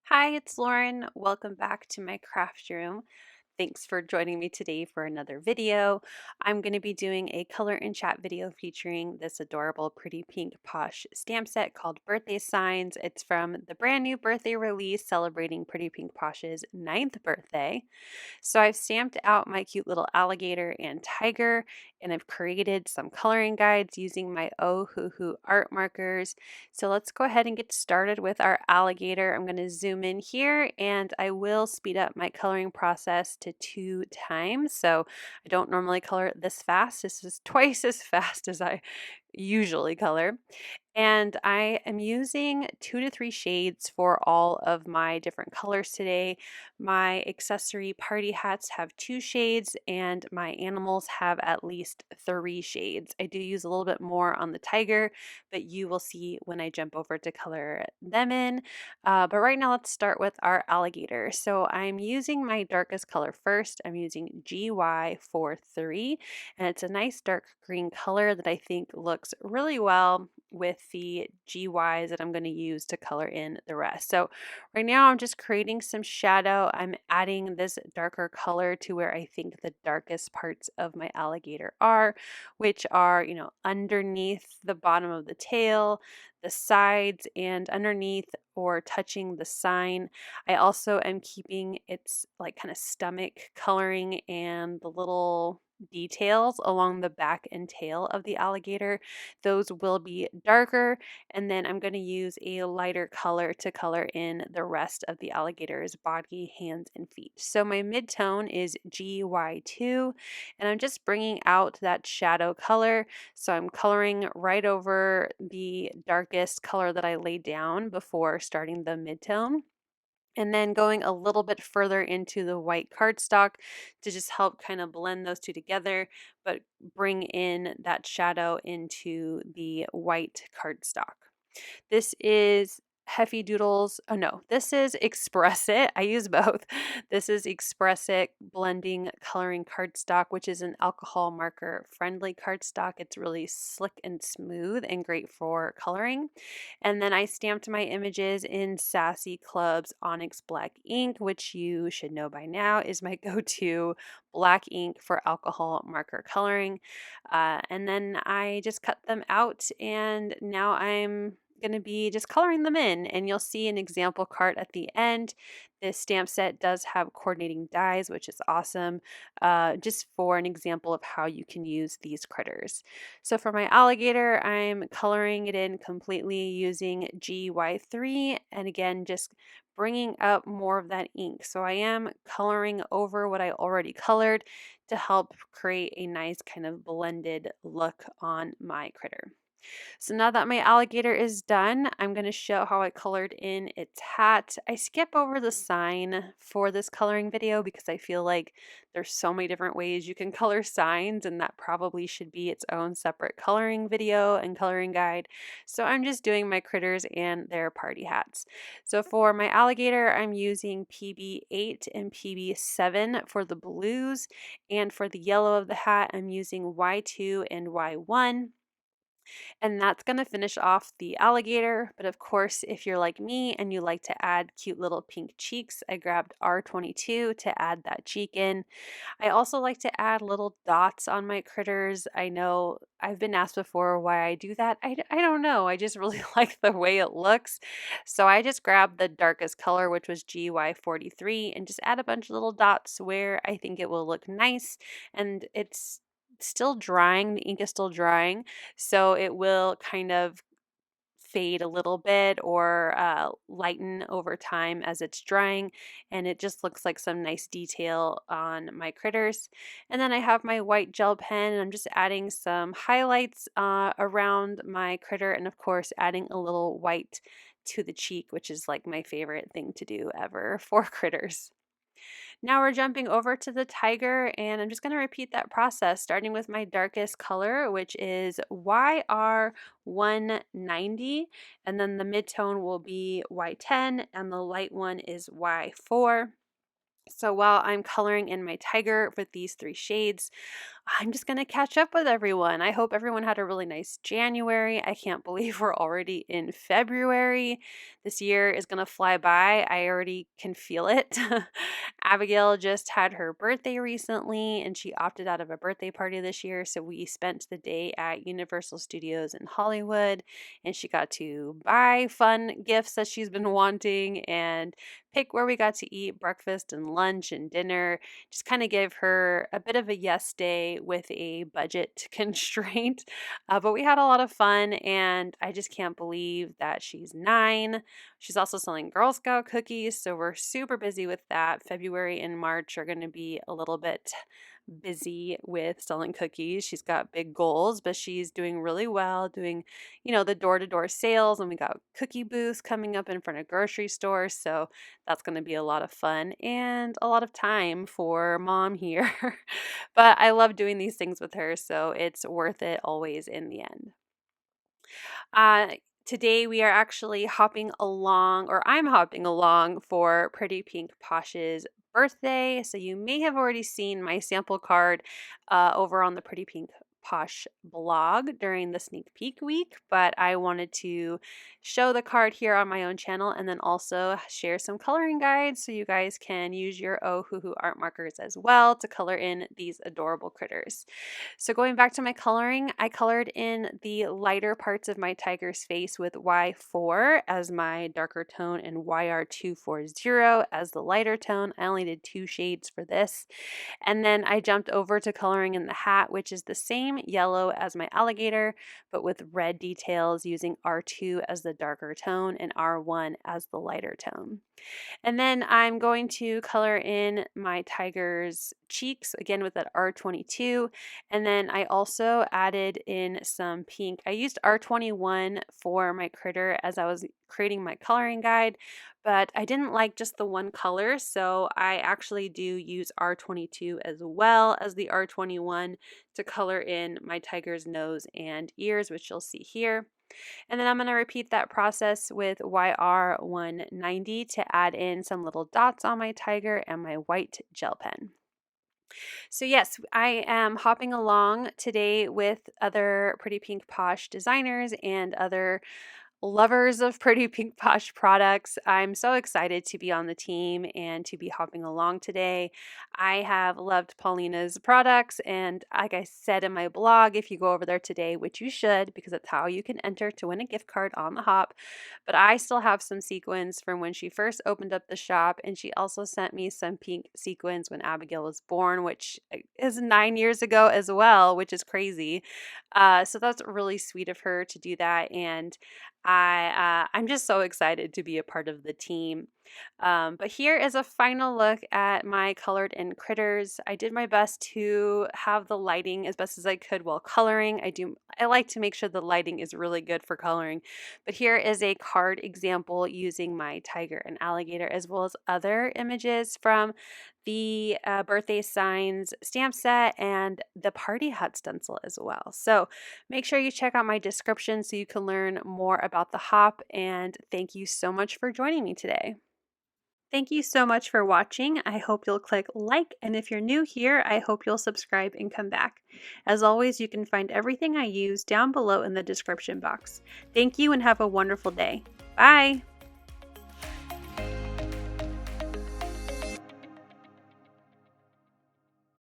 Hi, it's Lauren. Welcome back to my craft room. Thanks for joining me today for another video. I'm going to be doing a color and chat video featuring this adorable pretty pink Posh stamp set called Birthday Signs. It's from the brand new birthday release celebrating Pretty Pink Posh's 9th birthday. So I've stamped out my cute little alligator and tiger, and I've created some coloring guides using my Ohuhu art markers. So let's go ahead and get started with our alligator. I'm going to zoom in here and I will speed up my coloring process to 2 times. So I don't normally color it this fast. This is twice as fast as I usually color. And I am using 2 to 3 shades for all of my different colors today. My accessory party hats have 2 shades and my animals have at least 3 shades. I do use a little bit more on the tiger, but you will see when I jump over to color them in. But right now let's start with our alligator. So I'm using my darkest color first. I'm using GY43 and it's a nice dark green color that I think looks really well with the GYs that I'm going to use to color in the rest. So right now I'm just creating some shadow. I'm adding this darker color to where I think the darkest parts of my alligator are, which are, underneath the bottom of the tail, the sides, and underneath or touching the sign. I also am keeping its like kind of stomach coloring and the little details along the back and tail of the alligator. Those will be darker, and then I'm going to use a lighter color to color in the rest of the alligator's body, hands, and feet. So my mid-tone is GY2, and I'm just bringing out that shadow color. So I'm coloring right over the darkest color that I laid down before starting the mid-tone, and then going a little bit further into the white cardstock to just help kind of blend those two together, but bring in that shadow into the white cardstock. This is Hefty Doodles. Oh no, this is Express It. I use both. This is Express It blending coloring cardstock, which is an alcohol marker friendly cardstock. It's really slick and smooth and great for coloring. And then I stamped my images in Sassy Club's Onyx black ink, which you should know by now is my go-to black ink for alcohol marker coloring. And then I just cut them out, and now I'm going to be just coloring them in, and you'll see an example card at the end. This stamp set does have coordinating dies, which is awesome, just for an example of how you can use these critters. So for my alligator, I'm coloring it in completely using GY3, and again, just bringing up more of that ink. So I am coloring over what I already colored to help create a nice kind of blended look on my critter. So now that my alligator is done, I'm going to show how I colored in its hat. I skip over the sign for this coloring video because I feel like there's so many different ways you can color signs, and that probably should be its own separate coloring video and coloring guide. So I'm just doing my critters and their party hats. So for my alligator, I'm using PB8 and PB7 for the blues, and for the yellow of the hat, I'm using Y2 and Y1. And that's going to finish off the alligator. But of course, if you're like me and you like to add cute little pink cheeks, I grabbed R22 to add that cheek in. I also like to add little dots on my critters. I know I've been asked before why I do that. I don't know. I just really like the way it looks. So I just grabbed the darkest color, which was GY43, and just add a bunch of little dots where I think it will look nice. And it's still drying, the ink is still drying, so it will kind of fade a little bit or lighten over time as it's drying, and it just looks like some nice detail on my critters. And then I have my white gel pen, and I'm just adding some highlights around my critter, and of course adding a little white to the cheek, which is like my favorite thing to do ever for critters. Now we're jumping over to the tiger, and I'm just going to repeat that process starting with my darkest color, which is YR190, and then the midtone will be Y10 and the light one is Y4. So while I'm coloring in my tiger with these 3 shades, I'm just going to catch up with everyone. I hope everyone had a really nice January. I can't believe we're already in February. This year is going to fly by. I already can feel it. Abigail just had her birthday recently and she opted out of a birthday party this year. So we spent the day at Universal Studios in Hollywood and she got to buy fun gifts that she's been wanting and pick where we got to eat breakfast and lunch and dinner. Just kind of give her a bit of a yes day with a budget constraint. But we had a lot of fun, and I just can't believe that she's 9. She's also selling Girl Scout cookies, so we're super busy with that. February and March are going to be a little bit busy with selling cookies. She's got big goals, but she's doing really well, doing, the door-to-door sales, and we got cookie booths coming up in front of grocery stores. So that's going to be a lot of fun and a lot of time for mom here. But I love doing these things with her, so it's worth it always in the end. Uh, Today we are actually hopping along, or I'm hopping along for Pretty Pink Posh's birthday. So you may have already seen my sample card over on the Pretty Pink Posh blog during the sneak peek week, but I wanted to show the card here on my own channel and then also share some coloring guides so you guys can use your Ohuhu art markers as well to color in these adorable critters. So going back to my coloring, I colored in the lighter parts of my tiger's face with Y4 as my darker tone and YR240 as the lighter tone. I only did 2 shades for this. And then I jumped over to coloring in the hat, which is the same yellow as my alligator, but with red details using R2 as the darker tone and R1 as the lighter tone. And then I'm going to color in my tiger's cheeks, again with that R22. And then I also added in some pink. I used R21 for my critter as I was creating my coloring guide, but I didn't like just the one color, so I actually do use R22 as well as the R21 to color in my tiger's nose and ears, which you'll see here. And then I'm going to repeat that process with YR190 to add in some little dots on my tiger and my white gel pen. So yes, I am hopping along today with other Pretty Pink Posh designers and other lovers of Pretty Pink Posh products. I'm so excited to be on the team and to be hopping along today. I have loved Paulina's products, and like I said in my blog, if you go over there today, which you should because that's how you can enter to win a gift card on the hop, but I still have some sequins from when she first opened up the shop, and she also sent me some pink sequins when Abigail was born, which is 9 years ago as well, which is crazy. So that's really sweet of her to do that, and I'm just so excited to be a part of the team. But here is a final look at my colored in critters. I did my best to have the lighting as best as I could while coloring. I like to make sure the lighting is really good for coloring. But here is a card example using my tiger and alligator as well as other images from the birthday signs stamp set and the party hat stencil as well. So make sure you check out my description so you can learn more about the hop, and thank you so much for joining me today. Thank you so much for watching. I hope you'll click like, and if you're new here, I hope you'll subscribe and come back. As always, you can find everything I use down below in the description box. Thank you and have a wonderful day. Bye!